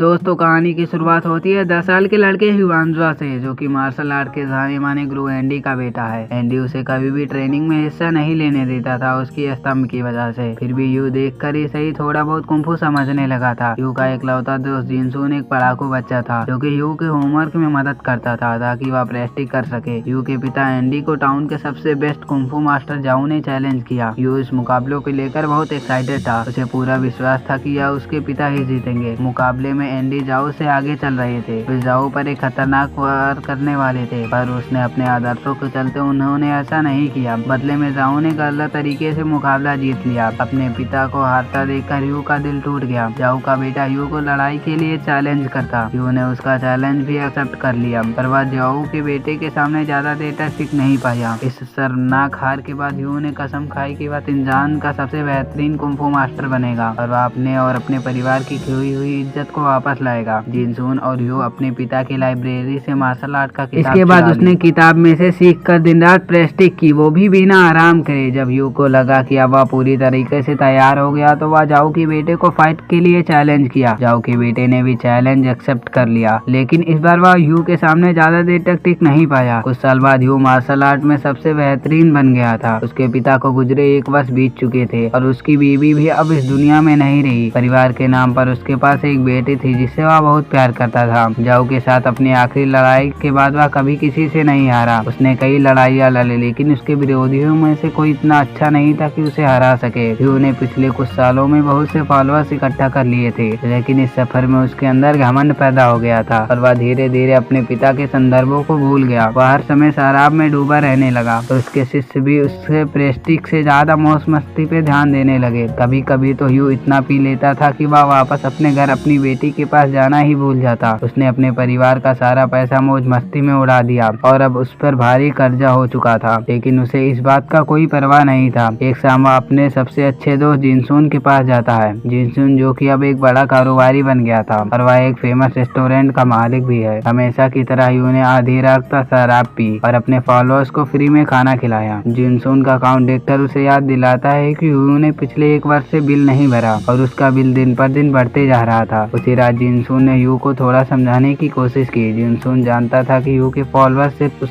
दोस्तों कहानी की शुरुआत होती है 10 साल के लड़के ह्यूआनज़ुआ से, जो कि मार्शल आर्ट के जाने माने गुरु एंडी का बेटा है। एंडी उसे कभी भी ट्रेनिंग में हिस्सा नहीं लेने देता था उसकी स्तंभ की वजह से। फिर भी यू देखकर ही सही थोड़ा बहुत कुंफू समझने लगा था। यू का इकलौता दोस्त जिनसून एक पढ़ाकू बच्चा था जो कि यू के होमवर्क में मदद करता था ताकि वह प्रैक्टिस कर सके। यू के पिता एंडी को टाउन के सबसे बेस्ट कुंफू मास्टर जाऊ ने चैलेंज किया। यू इस मुकाबलों को लेकर बहुत एक्साइटेड था। उसे पूरा विश्वास था कि यह उसके पिता ही जीतेंगे। मुकाबले में एंडी जाऊ से आगे चल रहे थे। वे जाऊ पर एक खतरनाक वार करने वाले थे, पर उसने अपने आदर्शों के चलते उन्होंने ऐसा नहीं किया। बदले में जाऊ ने गलत तरीके से मुकाबला जीत लिया। अपने पिता को हारता देखकर यू का दिल टूट गया। जाऊ का बेटा यू को लड़ाई के लिए चैलेंज करता। यू ने उसका चैलेंज भी एक्सेप्ट कर लिया, पर वह जाऊ के बेटे के सामने ज्यादा देर तक टिक नहीं पाया। इस शर्मनाक हार के बाद यू ने कसम खाई कि वह तिनजान का सबसे बेहतरीन कुंफू मास्टर बनेगा और वह अपने और अपने परिवार की खोई हुई इज्जत को वापस लाएगा। जिनसून और यू अपने पिता की लाइब्रेरी से मार्शल आर्ट का किताब इसके बाद उसने किताब में से सीख कर दिन रात प्रैक्टिस की, वो भी बिना आराम करे। जब यू को लगा कि अब वह पूरी तरीके से तैयार हो गया तो वह जाऊ के बेटे को फाइट के लिए चैलेंज किया। जाऊ के बेटे ने भी चैलेंज एक्सेप्ट कर लिया, लेकिन इस बार वह यू के सामने ज्यादा देर तक टिक नहीं पाया। कुछ साल बाद यू मार्शल आर्ट में सबसे बेहतरीन बन गया था। उसके पिता को गुजरे 1 वर्ष बीत चुके थे और उसकी बीवी भी अब इस दुनिया में नहीं रही। परिवार के नाम पर उसके पास एक बेटी थी जिससे वह बहुत प्यार करता था। जाऊ के साथ अपनी आखिरी लड़ाई के बाद वह कभी किसी से नहीं हारा। उसने कई लड़ाइयाँ लड़ी, लेकिन उसके विरोधियों में से कोई इतना अच्छा नहीं था कि उसे हरा सके। यू ने पिछले कुछ सालों में बहुत से फॉलोअर्स इकट्ठा कर लिए थे, लेकिन इस सफर में उसके अंदर घमंड पैदा हो गया था और वह धीरे धीरे अपने पिता के संदर्भों को भूल गया। वह हर समय शराब में डूबा रहने लगा तो उसके शिष्य भी उससे प्रेस्टिज से ज्यादा मौज मस्ती पे ध्यान देने लगे। कभी कभी तो यू इतना पी लेता था कि वह वापस अपने घर अपनी बेटी के पास जाना ही भूल जाता। उसने अपने परिवार का सारा पैसा मौज मस्ती में उड़ा दिया और अब उस पर भारी कर्जा हो चुका था, लेकिन उसे इस बात का कोई परवाह नहीं था। एक शाम वह अपने सबसे अच्छे दोस्त जिनसून के पास जाता है। जिनसून जो कि अब एक बड़ा कारोबारी बन गया था और वह एक फेमस रेस्टोरेंट का मालिक भी है। हमेशा की तरह यू ने आधी रात तक शराब पी और अपने फॉलोअर्स को फ्री में खाना खिलाया। जिनसून का अकाउंट देखकर उसे याद दिलाता है कि यू ने पिछले 1 वर्ष से बिल नहीं भरा और उसका बिल दिन पर दिन बढ़ते जा रहा था। उसी रात जिनसून ने यू को थोड़ा समझाने की कोशिश की। जिनसून जानता था कि यू के फॉलोअर्स सिर्फ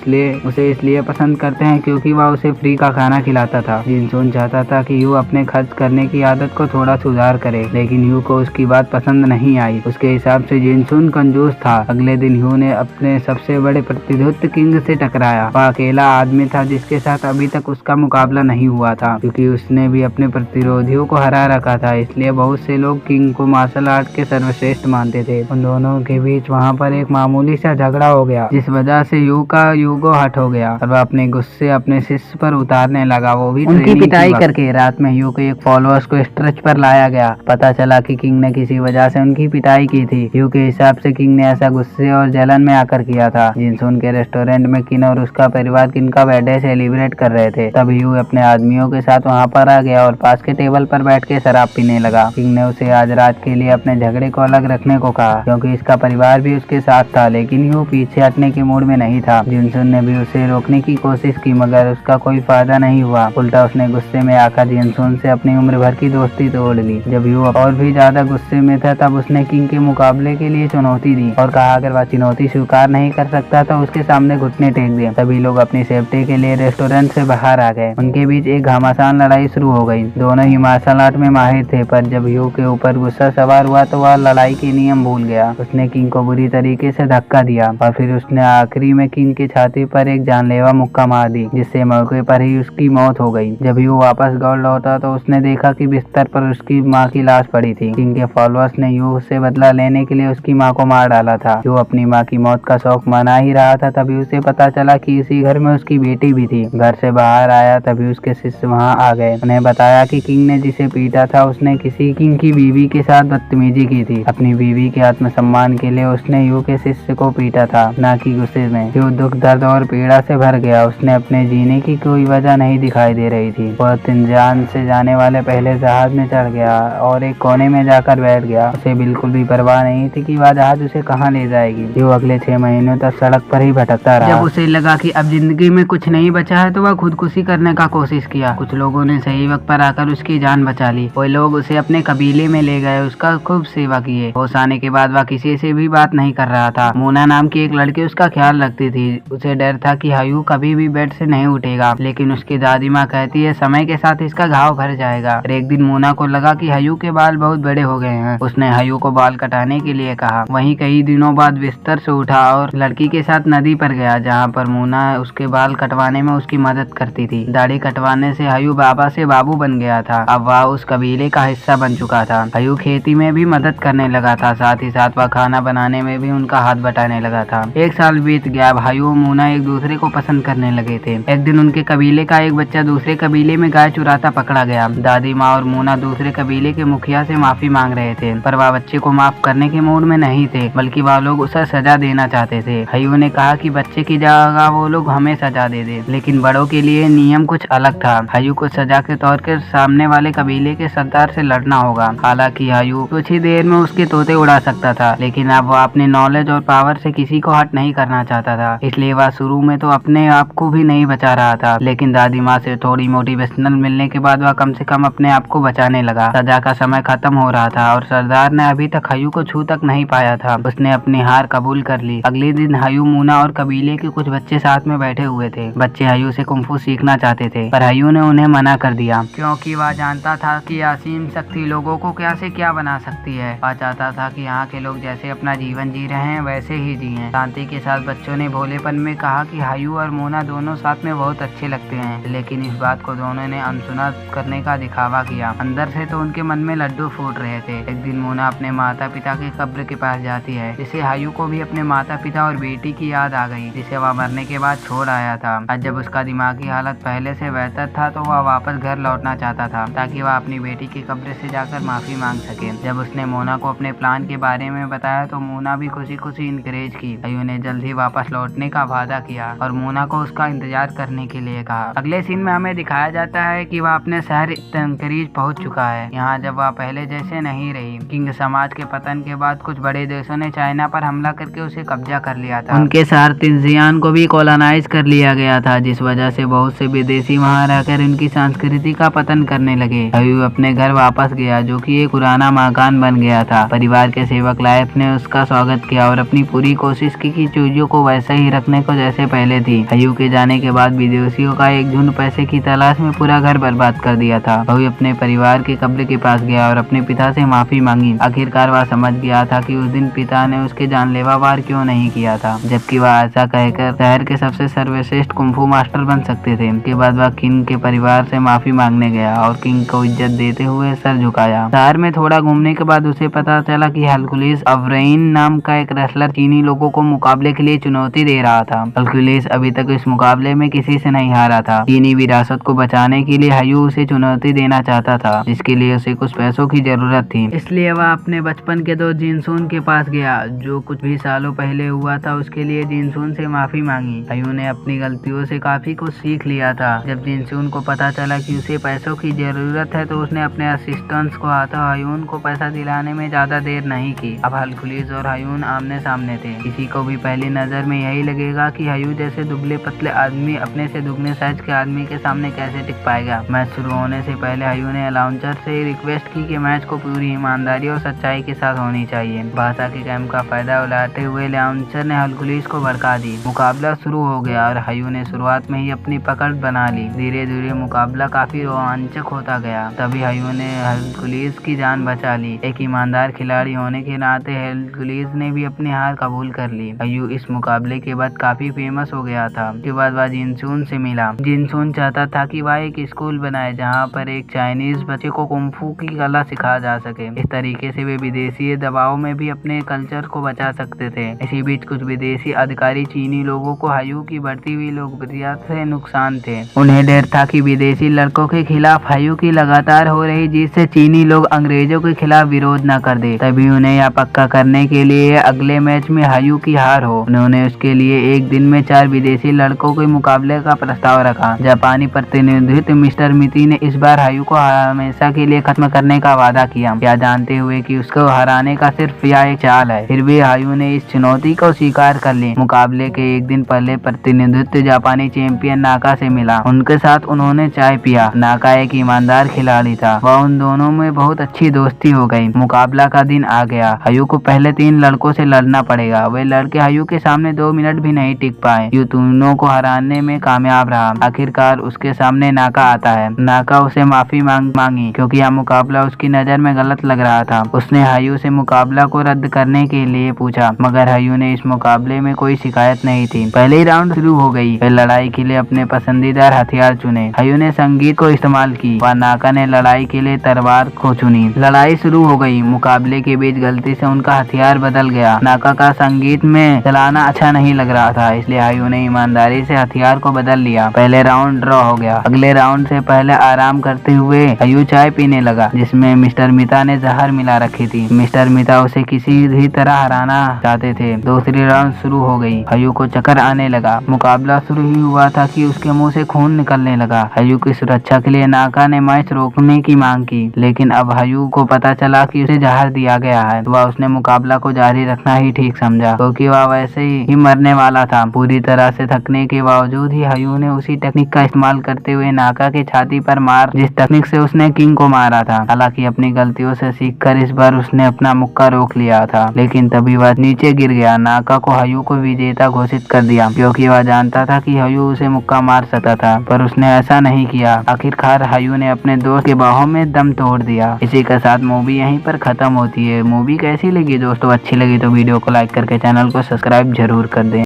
उसे इसलिए पसंद करते हैं क्योंकि वह उसे फ्री का खाना खिलाता था। जिनसून चाहता था कि यू अपने खर्च करने की आदत को थोड़ा सुधार करे, लेकिन यू को उसकी बात पसंद नहीं आई। उसके हिसाब से जिनसून कंजूस था। अगले दिन यू ने अपने सबसे बड़े प्रतिद्वंदी किंग से टकराया। वह अकेला आदमी था जिसके साथ अभी तक उसका मुकाबला नहीं हुआ था, क्योंकि उसने भी अपने प्रतिरोधियों को हरा रखा था। इसलिए बहुत से लोग किंग को मार्शल आर्ट के सर्वश्रेष्ठ मानते थे। उन दोनों के बीच वहाँ पर एक मामूली सा झगड़ा हो गया, जिस वजह से यू का यूगो हट हो गया और वह अपने गुस्से अपने शिष्य पर उतारने लगा, वो भी उनकी पिटाई करके। रात में यू के एक फॉलोअर्स को स्ट्रेच पर लाया गया। पता चला कि किंग ने किसी वजह से उनकी पिटाई की थी। यू के हिसाब से किंग ने ऐसा गुस्से और जलन में आकर किया था। जिनसून के रेस्टोरेंट में किन और उसका परिवार किंग का बर्थडे सेलिब्रेट कर रहे थे। तब यू अपने आदमियों के साथ वहाँ पर आ गया और पास के टेबल पर बैठ के शराब पीने लगा। किंग ने उसे आज रात के लिए अपने झगड़े को अलग रखने को कहा, क्योंकि इसका परिवार भी उसके साथ था, लेकिन यू पीछे हटने के मूड में नहीं था। जिनसून ने भी उसे रोकने की कोशिश की, मगर उसका कोई फायदा नहीं हुआ। उल्टा उसने गुस्से में आकर जिनसून से अपनी उम्र भर की दोस्ती तोड़ ली। जब यू और भी ज्यादा गुस्से में था तब उसने किंग के मुकाबले के लिए चुनौती दी और कहा अगर वह चुनौती स्वीकार नहीं कर सकता तो उसके सामने घुटने टेक दिए। सभी लोग अपनी सेफ्टी के लिए रेस्टोरेंट से बाहर आ गए। उनके बीच एक घमासान लड़ाई शुरू हो गई। दोनों ही मार्शल आर्ट में माहिर थे, पर जब यू के ऊपर गुस्सा सवार हुआ तो वह लड़ाई के नियम भूल गया। उसने किंग को बुरी तरीके से धक्का दिया और फिर उसने आखिरी में किंग की छाती पर एक जानलेवा मुक्का मार दी, जिससे मौके पर ही उसकी मौत हो गई। जब यू वापस घर लौटा तो उसने देखा कि बिस्तर पर उसकी माँ की लाश पड़ी थी। किंग के फॉलोअर्स ने यू से बदला लेने के लिए उसकी माँ को मार डाला था। यू अपनी माँ की मौत का शौक मना ही रहा था, तभी उसे पता चला कि इसी घर में उसकी बेटी भी थी। घर से बाहर आया तभी उसके शिष्य वहाँ आ गए। उन्हें बताया कि किंग ने जिसे पीटा था उसने किसी किंग की बीवी के साथ बदतमीजी की थी। अपनी बीवी के आत्मसम्मान के लिए उसने यू के शिष्य को पीटा था, न कि गुस्से में। यू दुख दर्द और पीड़ा से भर गया। उसने अपने जीने की कोई वजह नहीं दिखाई दे रही थी। वह तिनजान से जाने वाले पहले जहाज में चढ़ गया और एक कोने में जाकर बैठ गया। उसे बिल्कुल भी परवाह नहीं थी कि वह जहाज उसे कहाँ ले जाएगी। यू अगले 6 महीनों तक सड़क पर ही भटकता रहा। जब उसे लगा कि अब जिंदगी में कुछ नहीं बचा है तो वह खुदकुशी करने का कोशिश किया। कुछ लोगों ने सही वक्त पर आकर उसकी जान बचा ली। वो लोग उसे अपने कबीले में ले गए, उसका खूब सेवा किए। होश आने के बाद वह किसी से भी बात नहीं कर रहा था। मोना नाम की एक लड़की उसका ख्याल रखती थी। उसे डर था कि हयू कभी भी बेड से नहीं उठेगा, लेकिन उसकी दादी माँ कहती है समय के साथ इसका घाव भर जाएगा। और एक दिन मोना को लगा कि हयू के बाल बहुत बड़े हो गए हैं। उसने हयू को बाल कटाने के लिए कहा। वहीं कई दिनों बाद बिस्तर से उठा और लड़की के साथ नदी पर गया, जहाँ पर मोना उसके बाल कटवाने में उसकी मदद करती थी। दाढ़ी कटवाने से हयू बाबा से बाबू बन गया था। अब वह उस कबीले का हिस्सा बन चुका था। हयू खेती में भी मदद करने लगा था, साथ ही साथ वह खाना बनाने में भी उनका हाथ बटाने लगा था। एक साल बीत गया। अब हयू और मोना एक दूसरे को पसंद करने लगे थे। एक दिन उनके कबीले का एक बच्चा दूसरे कबीले में गाय चुराता पकड़ा गया। दादी माँ और मोना दूसरे कबीले के मुखिया से माफी मांग रहे थे, पर वह बच्चे को माफ करने के मूड में नहीं थे, बल्कि वह लोग उसे सजा देना चाहते थे। हयू ने कहा कि बच्चे की जगह वो लोग हमें सजा दे दे, लेकिन बड़ों के लिए नियम कुछ अलग था। हयू को सजा के तौर पर सामने वाले कबीले के सरदार से लड़ना होगा। हालांकि हयू कुछ ही देर में उसके तोते उड़ा सकता था, लेकिन अब वह अपने नॉलेज और पावर से किसी को हट नहीं करना चाहता था। इसलिए वह शुरू में तो अपने आप को भी नहीं बचा रहा था, लेकिन दादी माँ से थोड़ी मोटिवेशनल मिलने के बाद वह कम से कम अपने आप को बचाने लगा। सजा का समय खत्म हो रहा था और सरदार ने अभी तक हयू को छू तक नहीं पाया था। उसने अपनी हार कबूल कर ली। अगले दिन हयू, मोना और कबीले के कुछ बच्चे साथ में बैठे हुए थे। बच्चे हयू से कुंफू सीखना चाहते थे, पर हयू ने उन्हें मना कर दिया, क्योंकि वह जानता था कि असीम शक्ति लोगों को क्या से क्या बना सकती है। वह चाहता था कि यहाँ के लोग जैसे अपना जीवन जी रहे हैं वैसे ही जिएं। शांति के साथ बच्चों ने भोलेपन में कहा कि हयू और मोना दोनों साथ में बहुत अच्छे लगते हैं, लेकिन इस बात को दोनों ने अनसुना करने का दिखावा किया। अंदर से तो उनके मन में लड्डू फूट रहे थे। एक दिन मोना अपने माता पिता के कब्र के पास जाती है, जिसे हयू को भी अपने माता पिता और बेटी की याद आ गई, जिसे वह मरने के बाद छोड़ आया था। आज जब उसका दिमागी हालत पहले से बेहतर था, तो वह वापस घर लौटना चाहता था, ताकि वह अपनी बेटी के कब्र से जाकर माफी मांग सके। जब उसने मोना को अपने प्लान के बारे में बताया, तो मोना भी खुशी खुशी इनकरेज की। हयू ने जल्द ही वापस लौटने का वादा किया और मोना को उसका इंतजार करने के लिए कहा। अगले सीन में हमें दिखाया जाता है कि वह अपने शहर तंकरीज पहुंच चुका है। यहाँ जब वह पहले जैसे नहीं रही। किंग समाज के पतन के बाद कुछ बड़े देशों ने चाइना पर हमला करके उसे कब्जा कर लिया था। उनके शहर तिनजियान को भी कॉलोनाइज कर लिया गया था, जिस वजह से बहुत से विदेशी वहाँ रहकर उनकी संस्कृति का पतन करने लगे। हयू अपने घर वापस गया, जो कि एक पुराना मकान बन गया था। परिवार के सेवक लाइफ ने उसका स्वागत किया और अपनी पूरी कोशिश की कि चीजों को वैसे ही रखने को जैसे पहले थी। हयू के जाने के बाद विदेशियों का एक झुंड पैसे की तलाश में पूरा घर बर्बाद कर दिया था। हयू अपने परिवार के कब्र के पास गया और अपने पिता से माफी मांगी। आखिरकार वह समझ गया था कि उस दिन पिता ने उसके जानलेवा वार क्यों नहीं किया था, जबकि वह ऐसा कहकर शहर के सबसे सर्वश्रेष्ठ कुंफू मास्टर बन सकते थे। उसके बाद वह किंग के परिवार से माफी मांगने गया और किंग को इज्जत देते हुए सर झुकाया। शहर में थोड़ा घूमने के बाद उसे पता चला कि हरकुलिस अवरेइन नाम का एक रेसलर चीनी लोगों को मुकाबले के लिए चुनौती दे रहा था। हरकुलिस अभी तक इस मुकाबले में किसी से नहीं हारा था। चीनी विरासत को बचाने के लिए हयू उसे चुनौती देना चाहता था, जिसके लिए उसे कुछ पैसों की जरूरत थी। इसलिए वह अपने बचपन के दोस्त जिनसून के पास गया, जो कुछ भी सालों पहले हुआ था उसके लिए जिनसून से माफी मांगी। हयू ने अपनी गलतियों से काफी कुछ सीख लिया था। जब जिनसून को पता चला कि उसे पैसों की जरूरत है, तो उसने अपने असिस्टेंट्स को आता हयून को पैसा दिलाने में ज्यादा देर नहीं की। अब हरकुलिस और हयून आमने सामने थे। किसी को भी पहली नजर में यही लगेगा कि हयू जैसे दुबले पतले आदमी अपने से दुगने साइज के आदमी के सामने कैसे टिक पाएगा। मैच शुरू होने से पहले हयू ने अलाउंसर से रिक्वेस्ट की कि मैच को पूरी ईमानदारी और सच्चाई के साथ होनी चाहिए। भाषा के कैम्प का फायदा उठाते हुए अलाउंसर ने हरकुलिस को भड़का दी। मुकाबला शुरू हो गया और हयू ने शुरुआत में ही अपनी पकड़ बना ली। धीरे धीरे मुकाबला काफी रोमांचक होता गया। तभी हयू ने हरकुलिस की जान बचा ली। एक ईमानदार खिलाड़ी होने के नाते हरकुलिस ने भी अपनी हार कबूल कर ली। हयू इस मुकाबले के बाद काफी फेमस हो गया था। उसके बाद वह जिनसून से मिला। जिनसून चाहता था कि वह एक स्कूल बनाए जहाँ पर एक चाइनीज बच्चे को कुंफू की कला सिखाया जा सके। इस तरीके से वे विदेशी दबाव में भी अपने कल्चर को बचा सकते थे। इसी बीच कुछ विदेशी अधिकारी चीनी लोगों को हयू की बढ़ती हुई लोकप्रियता से नुकसान थे। उन्हें डर था कि विदेशी लड़कों के खिलाफ हयू की लगातार हो रही जीत से चीनी लोग अंग्रेजों के खिलाफ विरोध न कर दे। तभी उन्हें यह पक्का करने के लिए अगले मैच में हयू की हार हो, उन्होंने उसके लिए एक दिन में 4 विदेशी लड़कों के मुकाबले का प्रस्ताव रखा। जापानी प्रतिनिधित्व मिस्टर मिती ने इस बार हयू को हमेशा के लिए खत्म करने का वादा किया, क्या जानते हुए कि उसको हराने का सिर्फ यह एक चाल है। फिर भी हयू ने इस चुनौती को स्वीकार कर ली। मुकाबले के एक दिन पहले प्रतिनिधित्व जापानी चैंपियन नाका से मिला। उनके साथ उन्होंने चाय पिया। नाका एक ईमानदार खिलाड़ी था। वह उन दोनों में बहुत अच्छी दोस्ती हो गई। मुकाबला का का दिन आ गया। हयू को पहले 3 लड़कों से लड़ना पड़ेगा। वे लड़के हयू के सामने 2 मिनट भी नहीं टिक पाए। यू तीनों को हराने में कामयाब रहा। आखिरकार उसके सामने नाका आता है। नाका उसे माफी मांगी क्योंकि यह मुकाबला उसकी नजर में गलत लग रहा था। उसने हयू से मुकाबला को रद्द करने के लिए पूछा, मगर हयू ने इस मुकाबले में कोई शिकायत नहीं थी। पहले ही राउंड शुरू हो गई। वे लड़ाई के लिए अपने पसंदीदा हथियार चुने। हयू ने संगीत को इस्तेमाल की व नाका ने लड़ाई के लिए तलवार को चुनी। लड़ाई शुरू हो गई। मुकाबले के बीच गलती से उनका हथियार बदल गया। नाका का संगीत में चलाना अच्छा नहीं लग रहा था, इसलिए हयू ने ईमानदारी से हथियार को बदल लिया। पहले राउंड ड्रॉ हो गया। अगले राउंड से पहले आराम करते हुए हयू चाय पीने लगा, जिसमें मिस्टर मिता ने जहर मिला रखी थी। मिस्टर मिता उसे किसी भी तरह हराना चाहते थे। दूसरी राउंड शुरू हो गई। हयू को चक्कर आने लगा। मुकाबला शुरू ही हुआ था कि उसके मुंह से खून निकलने लगा। हयू की सुरक्षा के लिए नाका ने मैच रोकने की मांग की, लेकिन अब हयू को पता चला कि उसे जहर दिया गया है। वह उसने मुकाबला को जारी रखना ही ठीक समझा, क्योंकि वह वैसे ही मरने वाला था। पूरी तरह से थकने के बावजूद ही हयू ने उसी टेक्निक का इस्तेमाल करते हुए नाका के छाती पर मार, जिस टेक्निक से उसने किंग को मारा था। हालांकि अपनी गलतियों से सीखकर इस बार उसने अपना मुक्का रोक लिया था, लेकिन तभी वह नीचे गिर गया। नाका को हयू को विजेता घोषित कर दिया, क्योंकि वह जानता था कि हयू उसे मुक्का मार सकता था, पर उसने ऐसा नहीं किया। आखिरकार हयू ने अपने दोस्त के बाहों में दम तोड़ दिया। इसी के साथ मूवी यहीं पर खत्म होती है। मूवी कैसी लगी दोस्तों? अच्छी लगी तो वीडियो को लाइक करके चैनल को सब्सक्राइब जरूर कर दें।